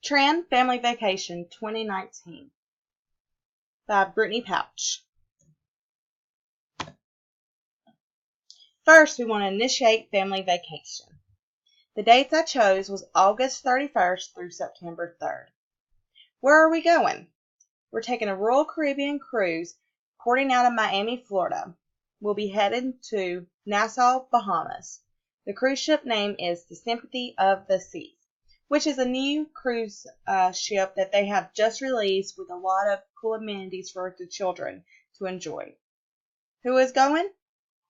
Tran Family Vacation 2019 by Brittany Pouch. First, we want to initiate family vacation. The dates I chose was August 31st through September 3rd. Where are we going? We're taking a Royal Caribbean cruise porting out of Miami, Florida. We'll be headed to Nassau, Bahamas. The cruise ship name is the Sympathy of the Seas, which is a new cruise ship that they have just released with a lot of cool amenities for the children to enjoy. Who is going?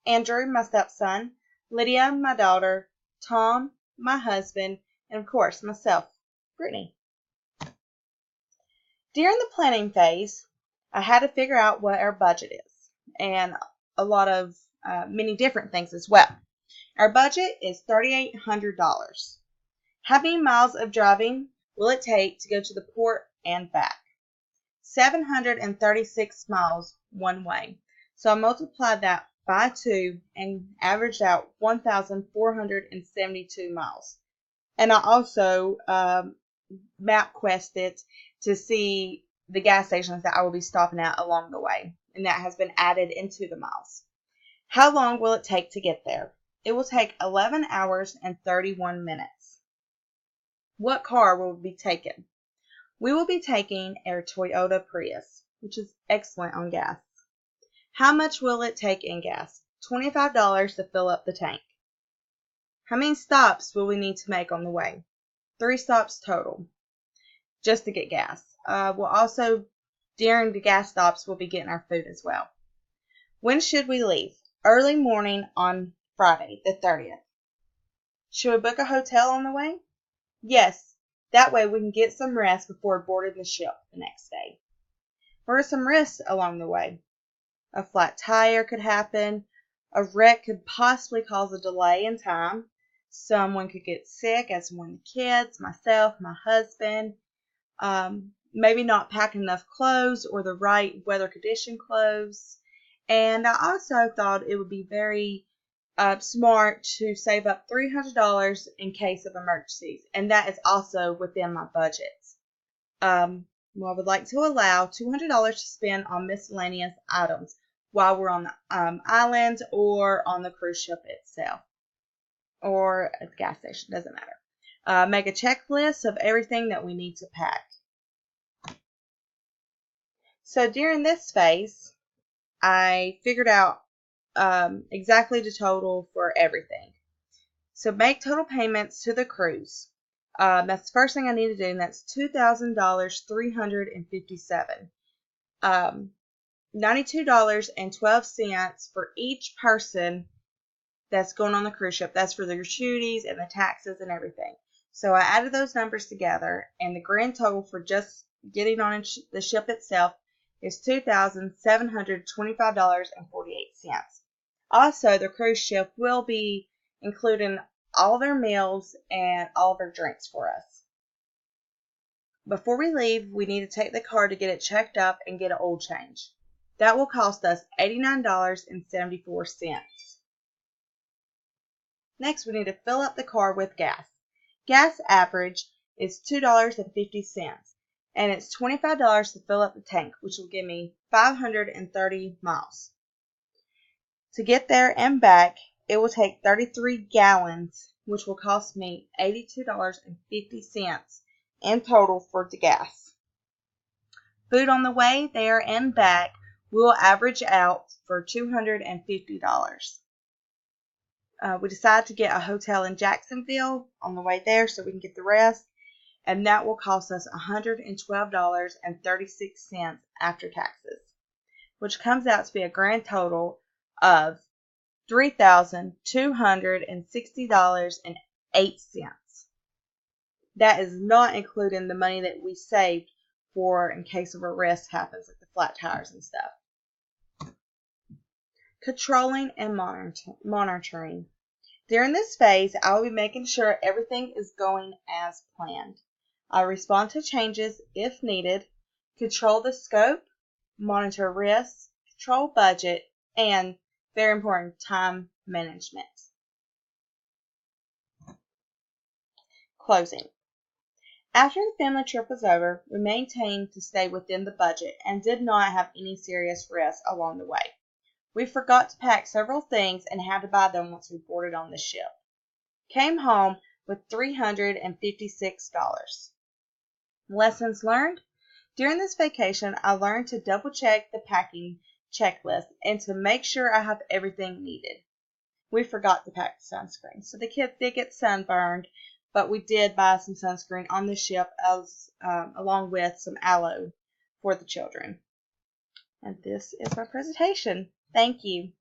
Andrew, my stepson, Lydia, my daughter, Tom, my husband, and of course myself, Brittany. During the planning phase, I had to figure out what our budget is and a lot of many different things as well. Our budget is $3,800. How many miles of driving will it take to go to the port and back? 736 miles one way. So I multiplied that by 2 and averaged out 1,472 miles. And I also MapQuested to see the gas stations that I will be stopping at along the way. And that has been added into the miles. How long will it take to get there? It will take 11 hours and 31 minutes. What car will we be taking? We will be taking our Toyota Prius, which is excellent on gas. How much will it take in gas? $25 to fill up the tank. How many stops will we need to make on the way? 3 stops total, just to get gas. We'll also, during the gas stops, we'll be getting our food as well. When should we leave? Early morning on Friday, the 30th. Should we book a hotel on the way? Yes, that way we can get some rest before boarding the ship the next day. What are some risks along the way? A flat tire could happen. A wreck could possibly cause a delay in time. Someone could get sick, as one of the kids, myself, my husband. Maybe not pack enough clothes or the right weather condition clothes. And I also thought it would be very smart to save up $300 in case of emergencies. And that is also within my budget. I would like to allow $200 to spend on miscellaneous items while we're on the island or on the cruise ship itself, or at the gas station, doesn't matter. Make a checklist of everything that we need to pack. So during this phase, I figured out exactly the total for everything. So make total payments to the cruise. That's the first thing I need to do, and that's $2,357. $92.12 for each person that's going on the cruise ship. That's for the gratuities and the taxes and everything. So I added those numbers together, and the grand total for just getting on the ship itself is $2,725.48. Also, the cruise ship will be including all their meals and all of their drinks for us. Before we leave, we need to take the car to get it checked up and get an oil change. That will cost us $89.74. Next, we need to fill up the car with gas. Gas average is $2.50, and it's $25 to fill up the tank, which will give me 530 miles. To get there and back, it will take 33 gallons, which will cost me $82.50 in total for the gas. Food on the way there and back will average out for $250. We decided to get a hotel in Jacksonville on the way there so we can get the rest, and that will cost us $112.36 after taxes, which comes out to be a grand total of $3,260.08. That is not including the money that we saved for in case of a risk happens, like the flat tires and stuff. Controlling and monitoring. During this phase, I will be making sure everything is going as planned. I respond to changes if needed, control the scope, monitor risks, control budget, and, very important, time management. Closing. After the family trip was over, we maintained to stay within the budget and did not have any serious risks along the way. We forgot to pack several things and had to buy them once we boarded on the ship. Came home with $356. Lessons learned? During this vacation, I learned to double check the packing checklist and to make sure I have everything needed. We forgot to pack sunscreen, so the kids did get sunburned, but we did buy some sunscreen on the ship along with some aloe for the children. And this is my presentation. Thank you.